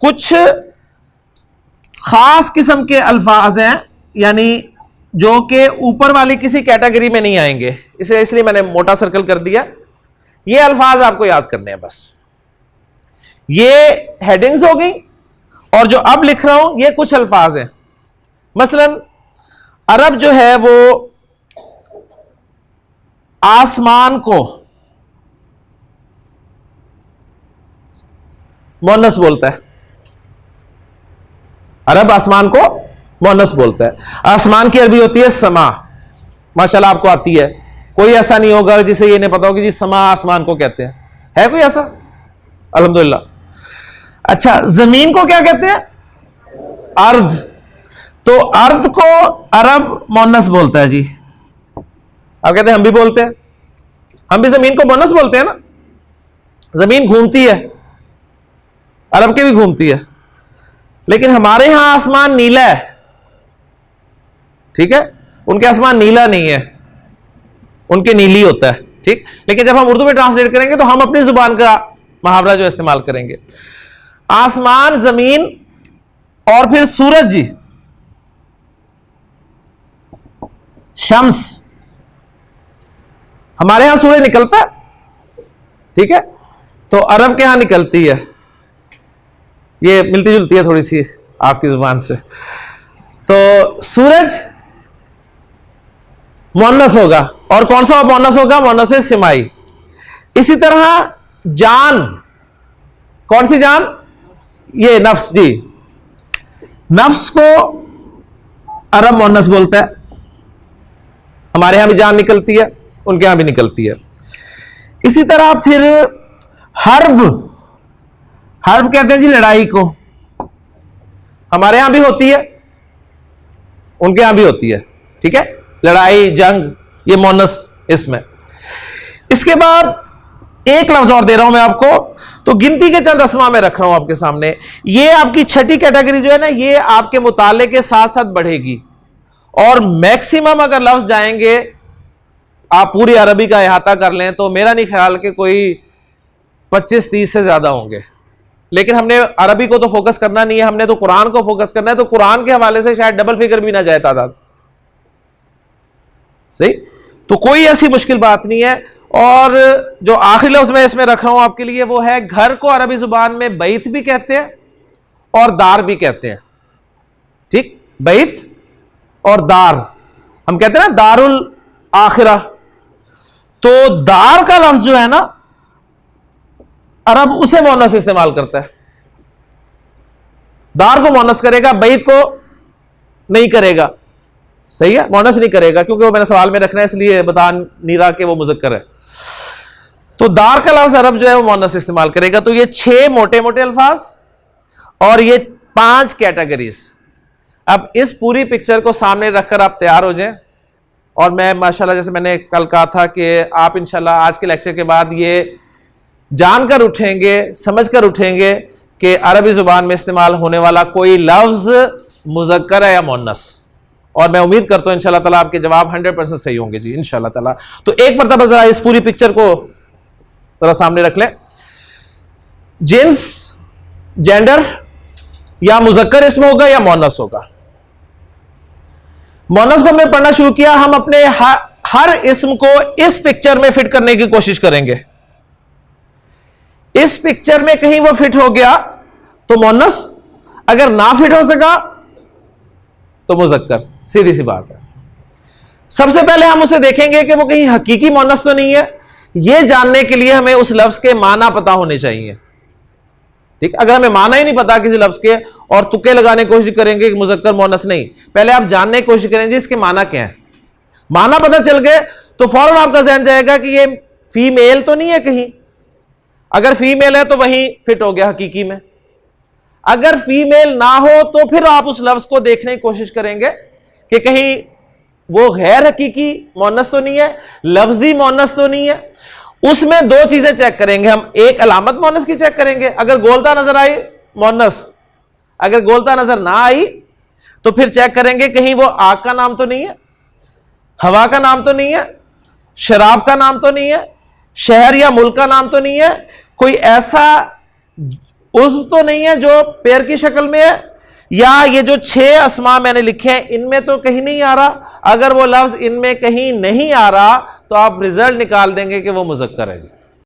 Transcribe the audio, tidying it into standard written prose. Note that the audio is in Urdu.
کچھ خاص قسم کے الفاظ ہیں، یعنی جو کہ اوپر والی کسی کیٹیگری میں نہیں آئیں گے، اسے اس لیے میں نے موٹا سرکل کر دیا. یہ الفاظ آپ کو یاد کرنے ہیں بس. یہ ہیڈنگز ہو گئی، اور جو اب لکھ رہا ہوں یہ کچھ الفاظ ہیں. مثلا عرب جو ہے وہ آسمان کو مؤنث بولتا ہے. عرب آسمان کو مؤنث بولتا ہے. آسمان کی عربی ہوتی ہے سما. ماشاءاللہ آپ کو آتی ہے. کوئی ایسا نہیں ہوگا جسے یہ نہیں پتا ہوگا جی سما آسمان کو کہتے ہیں. ہے کوئی ایسا؟ الحمدللہ. اچھا، زمین کو کیا کہتے ہیں؟ ارض. تو ارض کو عرب مؤنث بولتا ہے. جی آپ کہتے ہیں ہم بھی بولتے ہیں، ہم بھی زمین کو مؤنث بولتے ہیں نا. زمین گھومتی ہے، عرب کے بھی گھومتی ہے، لیکن ہمارے ہاں آسمان نیلا ہے. ٹھیک ہے، ان کے آسمان نیلا نہیں ہے، ان کے نیلی ہوتا ہے. ٹھیک، لیکن جب ہم اردو میں ٹرانسلیٹ کریں گے تو ہم اپنی زبان کا محاورہ جو استعمال کریں گے. آسمان، زمین اور پھر سورج. جی شمس، ہمارے ہاں سورج نکلتا ہے، ٹھیک ہے، تو عرب کے ہاں نکلتی ہے. یہ ملتی جلتی ہے تھوڑی سی آپ کی زبان سے. تو سورج مؤنث ہوگا، اور کون سا مؤنث ہوگا؟ مؤنث سمائی. اسی طرح جان، کون سی جان؟ یہ نفس. جی نفس کو عرب مؤنث بولتا ہے. ہمارے ہاں بھی جان نکلتی ہے، ان کے ہاں بھی نکلتی ہے. اسی طرح پھر حرب. حرب کہتے ہیں جی لڑائی کو. ہمارے ہاں بھی ہوتی ہے، ان کے ہاں بھی ہوتی ہے. ٹھیک ہے، لڑائی، جنگ، یہ مؤنث اس میں. اس کے بعد ایک لفظ اور دے رہا ہوں میں آپ کو، تو گنتی کے چند اسماء میں رکھ رہا ہوں آپ کے سامنے. یہ آپ کی چھٹی کیٹیگری جو ہے نا، یہ آپ کے مطالعے کے ساتھ ساتھ بڑھے گی، اور میکسیمم اگر لفظ جائیں گے، آپ پوری عربی کا احاطہ کر لیں تو میرا نہیں خیال کہ کوئی 25-30 سے زیادہ ہوں گے. لیکن ہم نے عربی کو تو فوکس کرنا نہیں ہے، ہم نے تو قرآن کو فوکس کرنا ہے. تو قرآن کے حوالے سے شاید ڈبل فگر بھی نہ جائے تعداد. صحیح، تو کوئی ایسی مشکل بات نہیں ہے. اور جو آخری لفظ میں اس میں رکھ رہا ہوں آپ کے لیے، وہ ہے گھر کو عربی زبان میں بیت بھی کہتے ہیں اور دار بھی کہتے ہیں. ٹھیک، بیت اور دار، ہم کہتے ہیں نا دار الاخرہ. تو دار کا لفظ جو ہے نا، عرب اسے مؤنث استعمال کرتا ہے. دار کو مؤنث کرے گا، بیت کو نہیں کرے گا. صحیح ہے، مؤنث نہیں کرے گا، کیونکہ وہ میں نے سوال میں رکھنا ہے اس لیے بتا نہیں رہا کہ وہ مذکر ہے. تو دار کا لفظ عرب جو ہے وہ مؤنث استعمال کرے گا. تو یہ 6 موٹے موٹے الفاظ اور یہ 5 کیٹیگریز. اب اس پوری پکچر کو سامنے رکھ کر آپ تیار ہو جائیں. اور میں ماشاءاللہ جیسے میں نے کل کہا تھا کہ آپ انشاءاللہ آج کے لیکچر کے بعد یہ جان کر اٹھیں گے، سمجھ کر اٹھیں گے کہ عربی زبان میں استعمال ہونے والا کوئی لفظ مذکر ہے یا مؤنث. اور میں امید کرتا ہوں انشاءاللہ تعالیٰ آپ کے جواب 100% صحیح ہوں گے. جی انشاءاللہ تعالیٰ. تو ایک مرتبہ ذرا اس پوری پکچر کو ذرا سامنے رکھ لیں. جنس، جینڈر، یا مذکر اسم ہوگا یا مؤنث ہوگا. مؤنث کو ہم نے پڑھنا شروع کیا، ہم اپنے ہر اسم کو اس پکچر میں فٹ کرنے کی کوشش کریں گے. اس پکچر میں کہیں وہ فٹ ہو گیا تو مؤنث، اگر نہ فٹ ہو سکا تو مذکر. سیدھی سی بات ہے. سب سے پہلے ہم اسے دیکھیں گے کہ وہ کہیں حقیقی مؤنث تو نہیں ہے. یہ جاننے کے لیے ہمیں اس لفظ کے معنی پتا ہونے چاہیے. ٹھیک، اگر ہمیں معنی ہی نہیں پتا کسی لفظ کے اور تکے لگانے کی کوشش کریں گے کہ مذکر مؤنث نہیں، پہلے آپ جاننے کی کوشش کریں گے اس کے معنی کیا ہے. معنی پتہ چل گئے تو فوراً آپ کا ذہن جائے گا کہ یہ فیمیل تو نہیں ہے کہیں. اگر فیمیل ہے تو وہیں فٹ ہو گیا حقیقی میں. اگر فیمیل نہ ہو تو پھر آپ اس لفظ کو دیکھنے کی کوشش کریں گے کہ کہیں وہ غیر حقیقی مؤنث تو نہیں ہے، لفظی مؤنث تو نہیں ہے. اس میں 2 چیزیں چیک کریں گے ہم. ایک علامت مؤنث کی چیک کریں گے، اگر گولتا نظر آئی مؤنث، اگر گولتا نظر نہ آئی تو پھر چیک کریں گے کہیں وہ آگ کا نام تو نہیں ہے، ہوا کا نام تو نہیں ہے، شراب کا نام تو نہیں ہے، شہر یا ملک کا نام تو نہیں ہے. کوئی ایسا عضو تو نہیں ہے جو پیر کی شکل میں ہے، یا یہ جو 6 اسماء میں نے لکھے ہیں ان میں تو کہیں نہیں آ رہا. اگر وہ لفظ ان میں کہیں نہیں آ رہا تو آپ رزلٹ نکال دیں گے کہ وہ مذکر ہے جی.